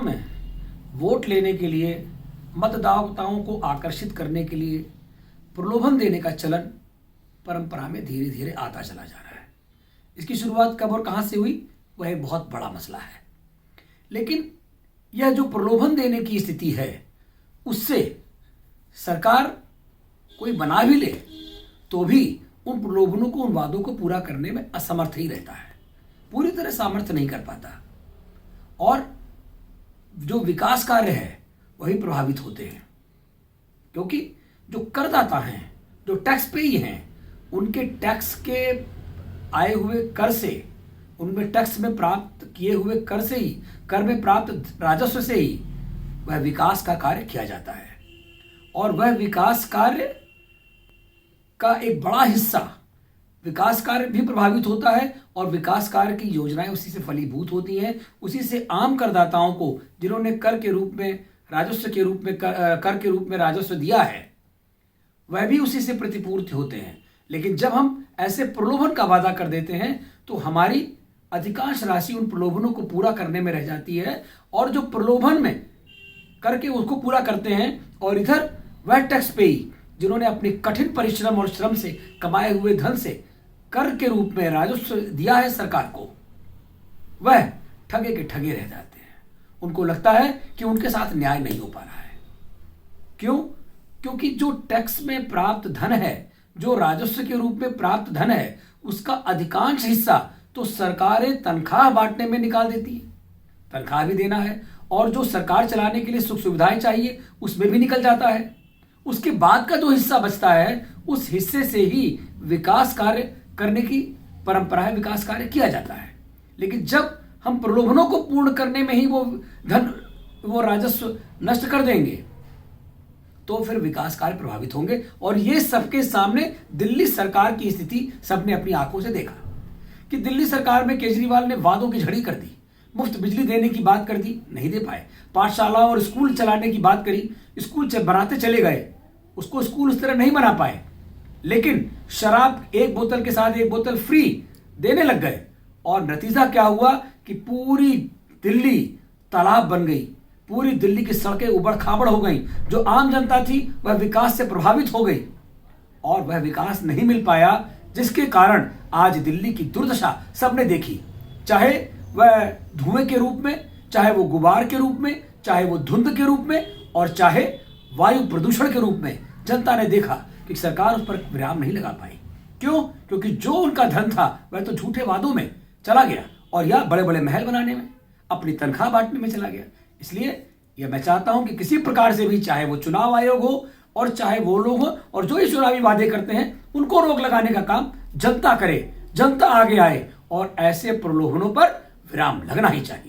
में वोट लेने के लिए, मतदाताओं को आकर्षित करने के लिए प्रलोभन देने का चलन परंपरा में धीरे धीरे आता चला जा रहा है। इसकी शुरुआत कब और कहां से हुई, वह एक बहुत बड़ा मसला है। लेकिन यह जो प्रलोभन देने की स्थिति है, उससे सरकार कोई बना भी ले तो भी उन प्रलोभनों को, उन वादों को पूरा करने में असमर्थ ही रहता है, पूरी तरह सामर्थ्य नहीं कर पाता। और जो विकास कार्य है वही प्रभावित होते हैं, क्योंकि जो करदाता हैं, जो टैक्स पेई हैं, उनके टैक्स के आए हुए कर से, उनमें टैक्स में प्राप्त किए हुए कर से ही, कर में प्राप्त राजस्व से ही वह विकास का कार्य किया जाता है। और वह विकास कार्य का एक बड़ा हिस्सा, विकास कार्य भी प्रभावित होता है और विकास कार्य की योजनाएं उसी से फलीभूत होती हैं। उसी से आम करदाताओं को, जिन्होंने कर के रूप में, राजस्व के रूप में, कर के रूप में राजस्व दिया है, वह भी उसी से प्रतिपूर्ति होते हैं। लेकिन जब हम ऐसे प्रलोभन का वादा कर देते हैं तो हमारी अधिकांश राशि उन प्रलोभनों को पूरा करने में रह जाती है, और जो प्रलोभन में करके उसको पूरा करते हैं, और इधर वह टैक्स पेई जिन्होंने अपनी कठिन परिश्रम और श्रम से कमाए हुए धन से कर के रूप में राजस्व दिया है सरकार को, वह ठगे के ठगे रह जाते हैं। उनको लगता है कि उनके साथ न्याय नहीं हो पा रहा है। क्यों? क्योंकि जो टैक्स में प्राप्त धन है, जो राजस्व के रूप में प्राप्त धन है, उसका अधिकांश हिस्सा तो सरकारें तनख्वाह बांटने में निकाल देती है, तनख्वाह भी देना है, और जो सरकार चलाने के लिए सुख सुविधाएं चाहिए उसमें भी निकल जाता है। उसके बाद का जो हिस्सा बचता है, उस हिस्से से ही विकास कार्य करने की परंपरा है, विकास कार्य किया जाता है। लेकिन जब हम प्रलोभनों को पूर्ण करने में ही वो धन, वो राजस्व नष्ट कर देंगे, तो फिर विकास कार्य प्रभावित होंगे। और ये सबके सामने दिल्ली सरकार की स्थिति सबने अपनी आंखों से देखा कि दिल्ली सरकार में केजरीवाल ने वादों की झड़ी कर दी, मुफ्त बिजली देने की बात कर दी, नहीं दे पाए। पाठशाला और स्कूल चलाने की बात करी, स्कूल बनाते चले गए, उसको स्कूल उस तरह नहीं बना पाए। लेकिन शराब एक बोतल के साथ एक बोतल फ्री देने लग गए, और नतीजा क्या हुआ कि पूरी दिल्ली तालाब बन गई, पूरी दिल्ली की सड़कें उबड़ खाबड़ हो गई। जो आम जनता थी वह विकास से प्रभावित हो गई, और वह विकास नहीं मिल पाया, जिसके कारण आज दिल्ली की दुर्दशा सबने देखी। चाहे वह धुएं के रूप में, चाहे वो गुबार के रूप में, चाहे वो धुंध के रूप में, और चाहे वायु प्रदूषण के रूप में, जनता ने देखा कि सरकार उस पर विराम नहीं लगा पाई। क्यों? क्योंकि जो उनका धन था वह तो झूठे वादों में चला गया, और या बड़े बड़े महल बनाने में, अपनी तनख्वाह बांटने में चला गया। इसलिए यह मैं चाहता हूं कि किसी प्रकार से भी, चाहे वो चुनाव आयोग हो और चाहे वो लोग हो, और जो ये चुनावी वादे करते हैं, उनको रोक लगाने का काम जनता करे, जनता आगे आए, और ऐसे प्रलोभनों पर विराम लगना ही चाहिए।